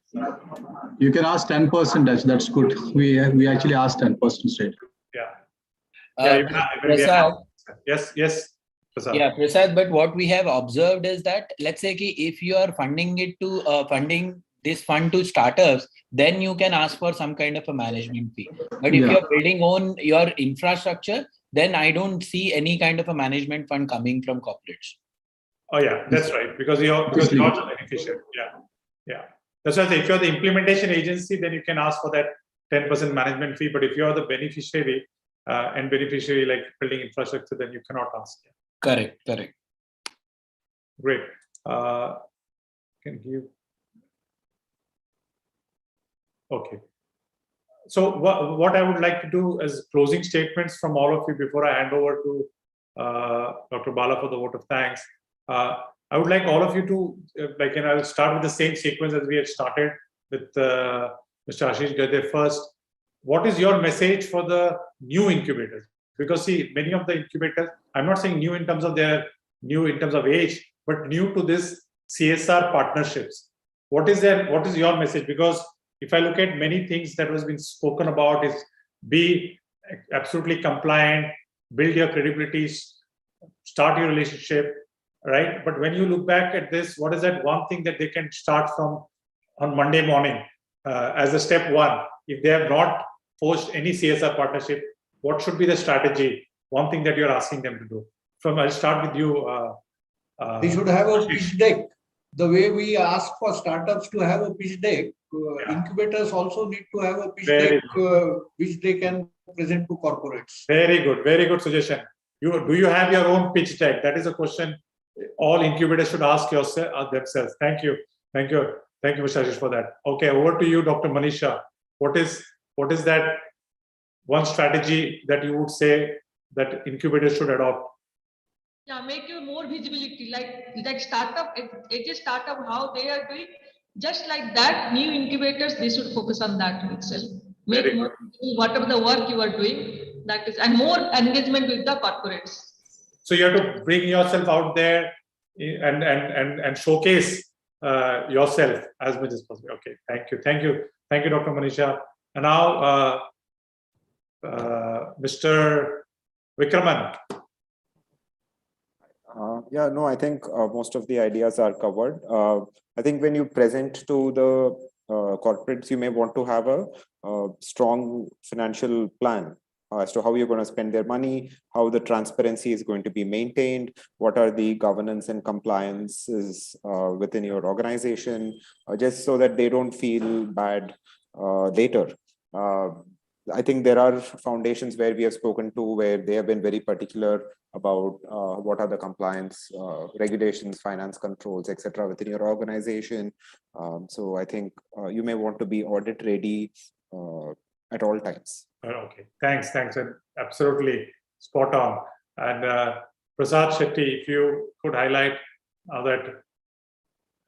You can ask 10%. That's good. We actually asked 10% straight. Yeah. Prasad, Yes. Prasad. Yeah, Prasad, but what we have observed is that, let's say if you are funding it to funding this fund to startups, then you can ask for some kind of a management fee. But if you're building on your infrastructure, then I don't see any kind of a management fund coming from corporates. Oh yeah, that's right. Because you're the beneficiary. Yeah. That's why I say if you're the implementation agency, then you can ask for that 10% management fee. But if you're the beneficiary like building infrastructure, then you cannot ask. Correct. Great. Okay. So what I would like to do as closing statements from all of you before I hand over to Dr. Bala for the vote of thanks. I would like all of you to, I'll start with the same sequence as we had started with Mr. Ashish Gade first. What is your message for the new incubators? Because see, many of the incubators, I'm not saying new in terms of age, but new to this CSR partnerships. What is your message? Because if I look at many things that has been spoken about is be absolutely compliant, build your credibility, start your relationship, right? But when you look back at this, what is that one thing that they can start from on Monday morning as a step one? If they have not forged any CSR partnership, what should be the strategy? One thing that you're asking them to do. I'll start with you. They should have a pitch deck. The way we ask for startups to have a pitch deck, incubators also need to have a pitch deck which they can present to corporates. Very good suggestion. Do you have your own pitch deck? That is a question all incubators should ask themselves. Thank you, Mr. Ashish, for that. Okay, over to you, Dr. Manisha. What is that one strategy that you would say that incubators should adopt? Yeah, make you more visibility, like startup, how they are doing. Just like that, new incubators, they should focus on that itself. Make more, whatever the work you are doing, that is, and more engagement with the corporates. So you have to bring yourself out there and showcase yourself as much as possible. Okay, thank you, Dr. Manisha. And now, Mr. Vikraman. I think most of the ideas are covered. I think when you present to the corporates, you may want to have a strong financial plan as to how you're going to spend their money, how the transparency is going to be maintained, what are the governance and compliances within your organization, just so that they don't feel bad later. I think there are foundations where we have spoken to where they have been very particular about what are the compliance regulations, finance controls, etc. within your organization. So I think you may want to be audit ready at all times. Okay, thanks, and absolutely spot on. And Prasad Shetty, if you could highlight that.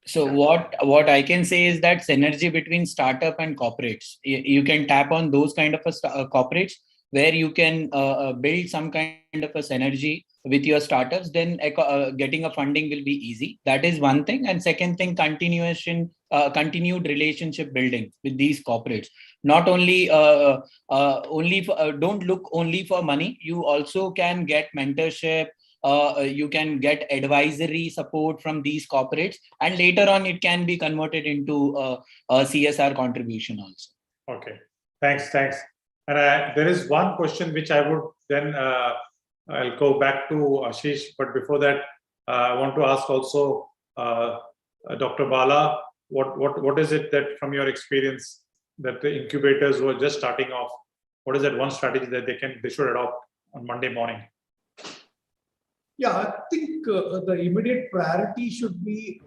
So what I can say is that synergy between startup and corporates, you can tap on those kind of corporates where you can build some kind of a synergy with your startups. Then getting a funding will be easy. That is one thing. And second thing, continued relationship building with these corporates. Not only don't look only for money. You also can get mentorship. You can get advisory support from these corporates, and later on it can be converted into a CSR contribution also. Okay, thanks. And there is one question which I would then I'll go back to Ashish, but before that I want to ask also Dr. Bala, what is it that from your experience that the incubators who are just starting off, what is that one strategy that they should adopt on Monday morning? Yeah, I think the immediate priority should be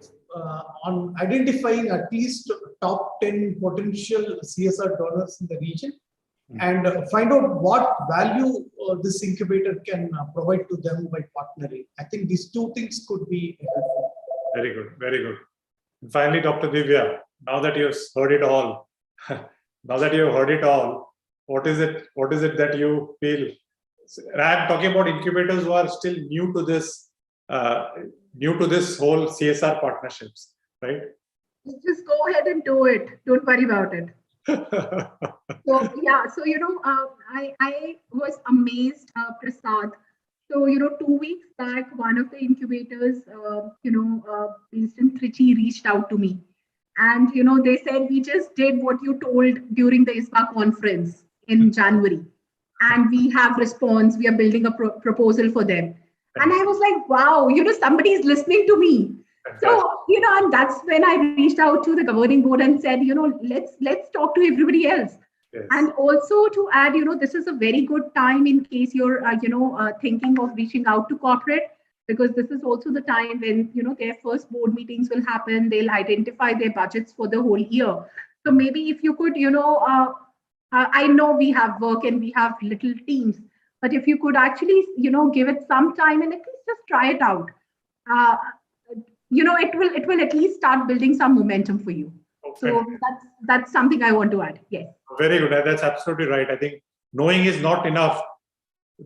on identifying at least top 10 potential CSR donors in the region and find out what value this incubator can provide to them by partnering. I think these two things could be helpful. Very good. And finally, Dr. Divya, now that you've heard it all, now that you have heard it all, what is it that you feel? I'm talking about incubators who are still new to this whole CSR partnerships, right? Just go ahead and do it. Don't worry about it. So yeah, so I was amazed, Prasad. So 2 weeks back, one of the incubators, based in Trichy, reached out to me, and they said, we just did what you told during the ISBA conference in January, and we have response. We are building a proposal for them, and I was like, wow, somebody is listening to me. So, and that's when I reached out to the governing board and said, let's talk to everybody else. Yes. And also to add, this is a very good time in case you're, thinking of reaching out to corporate, because this is also the time when, their first board meetings will happen. They'll identify their budgets for the whole year. So maybe if you could, I know we have work and we have little teams, but if you could actually, give it some time and at least just try it out. It will at least start building some momentum for you. Okay. So that's something I want to add. Yes. Very good. That's absolutely right. I think knowing is not enough.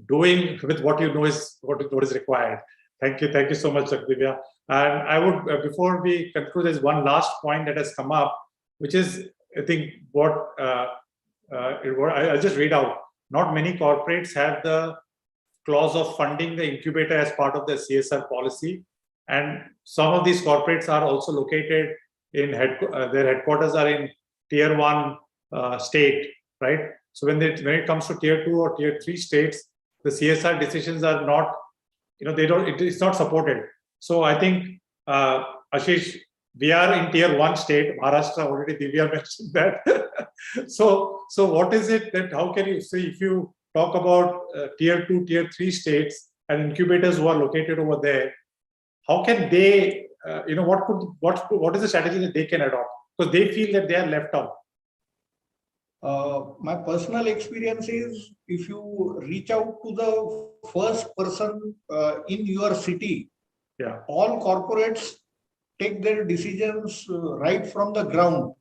Doing with what you know is what is required. Thank you so much, Divya. And I would, before we conclude, there's one last point that has come up, which is, I think, what I'll just read out. Not many corporates have the clause of funding the incubator as part of the CSR policy. And some of these corporates are also located in their headquarters are in tier 1 state, right? So when it comes to tier 2 or tier 3 states, the CSR decisions are not, it's not supported. So I think, Ashish, we are in tier 1 state, Maharashtra, already Divya mentioned that. So what is it that, how can you say, if you talk about tier 2, tier 3 states and incubators who are located over there, how can they, what is the strategy that they can adopt? Because they feel that they are left out. My personal experience is, if you reach out to the first person in your city, all corporates take their decisions right from the ground.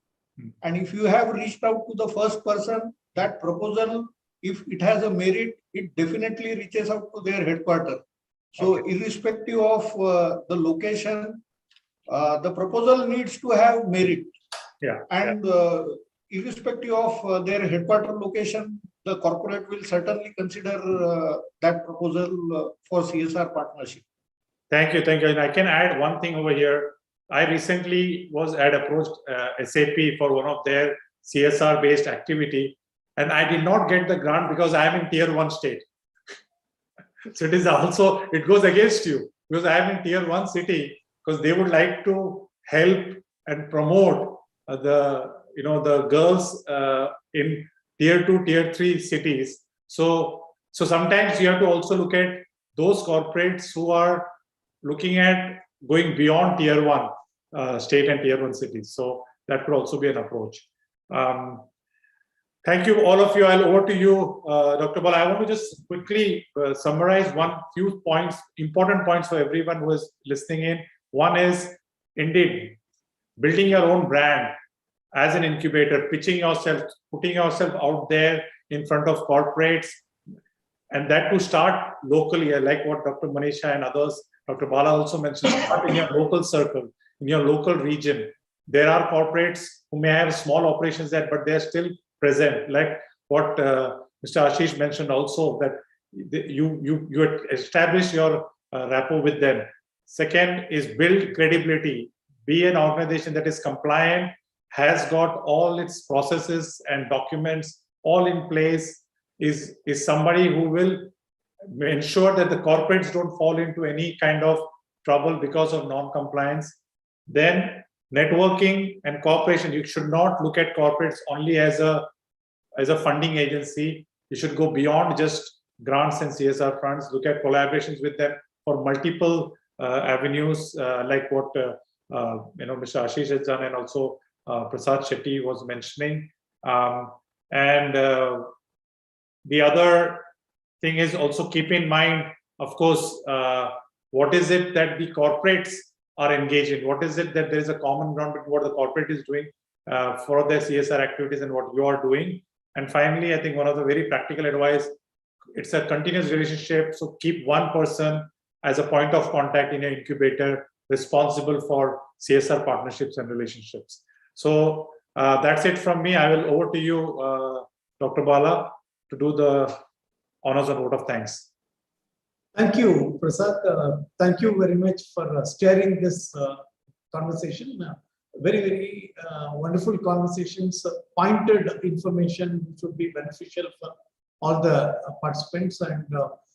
And if you have reached out to the first person, that proposal, if it has a merit, it definitely reaches out to their headquarters. So irrespective of the location, the proposal needs to have merit. And irrespective of their headquarter location, the corporate will certainly consider that proposal for CSR partnership. Thank you. And I can add one thing over here. I recently had approached SAP for one of their CSR based activity, and I did not get the grant because I am in tier 1 state. So it is also, it goes against you, because I am in tier 1 city, because they would like to help and promote the girls in tier 2, tier 3 cities. So sometimes you have to also look at those corporates who are looking at going beyond tier 1 state and tier 1 cities. So that could also be an approach. Thank you, all of you. I'll over to you, Dr. Bala. I want to just quickly summarize few points, important points for everyone who is listening in. One is, indeed, building your own brand as an incubator, pitching yourself, putting yourself out there in front of corporates, and that to start locally, like what Dr. Manisha and others, Dr. Bala also mentioned, start in your local circle, in your local region. There are corporates who may have small operations there, but they're still present, like what Mr. Ashish mentioned also, that you establish your rapport with them. Second is build credibility. Be an organization that is compliant, has got all its processes and documents all in place, is somebody who will ensure that the corporates don't fall into any kind of trouble because of non-compliance. Then networking and cooperation. You should not look at corporates only as a funding agency. You should go beyond just grants and CSR funds. Look at collaborations with them for multiple avenues, like what Mr. Ashish has done, and also Prasad Shetty was mentioning. And the other thing is also keep in mind, of course, what is it that the corporates are engaged in? What is it that there is a common ground between what the corporate is doing for their CSR activities and what you are doing. And finally, I think one of the very practical advice, it's a continuous relationship. So keep one person as a point of contact in your incubator responsible for CSR partnerships and relationships. So that's it from me. I will over to you, Dr. Bala, to do the honors and vote of thanks. Thank you, Prasad. Thank you very much for steering this conversation. Very wonderful conversations, pointed information which would be beneficial for all the participants. And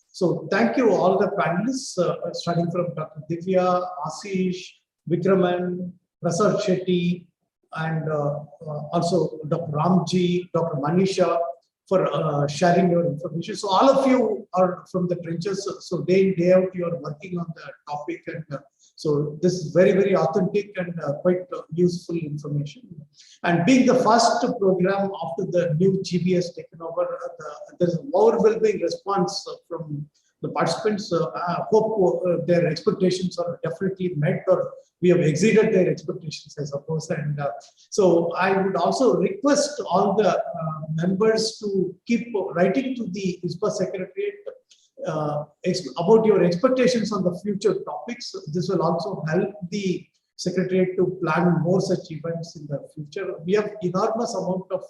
so thank you all the panelists, starting from Dr. Divya, Ashish, Vikraman, Prasad Shetty, and also Dr. Ramji, Dr. Manisha, for sharing your information. So all of you are from the trenches. So day in, day out, you are working on the topic. And so this is very, very authentic and quite useful information. And being the first program after the new GBS taken over, there is an overwhelming response from the participants. I hope their expectations are definitely met, or we have exceeded their expectations, I suppose. And so I would also request all the members to keep writing to the ISBA Secretariat about your expectations on the future topics. This will also help the Secretariat to plan more such events in the future. We have enormous amount of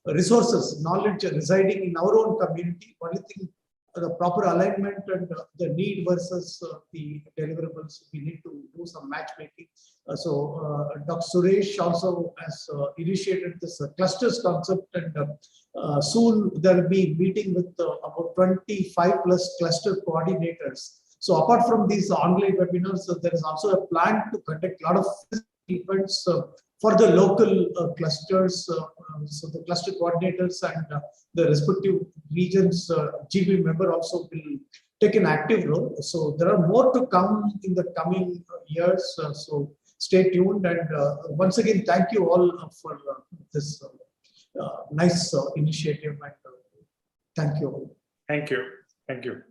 resources, knowledge residing in our own community. Only thing, the proper alignment and the need versus the deliverables, we need to do some matchmaking. So Dr. Suresh also has initiated this clusters concept, and soon there will be meeting with about 25 plus cluster coordinators. So apart from these online webinars, there is also a plan to conduct a lot of events for the local clusters. So the cluster coordinators and the respective regions GB member also will take an active role. So there are more to come in the coming years. So stay tuned. And once again, thank you all for this nice initiative. And thank you all. Thank you. Thank you.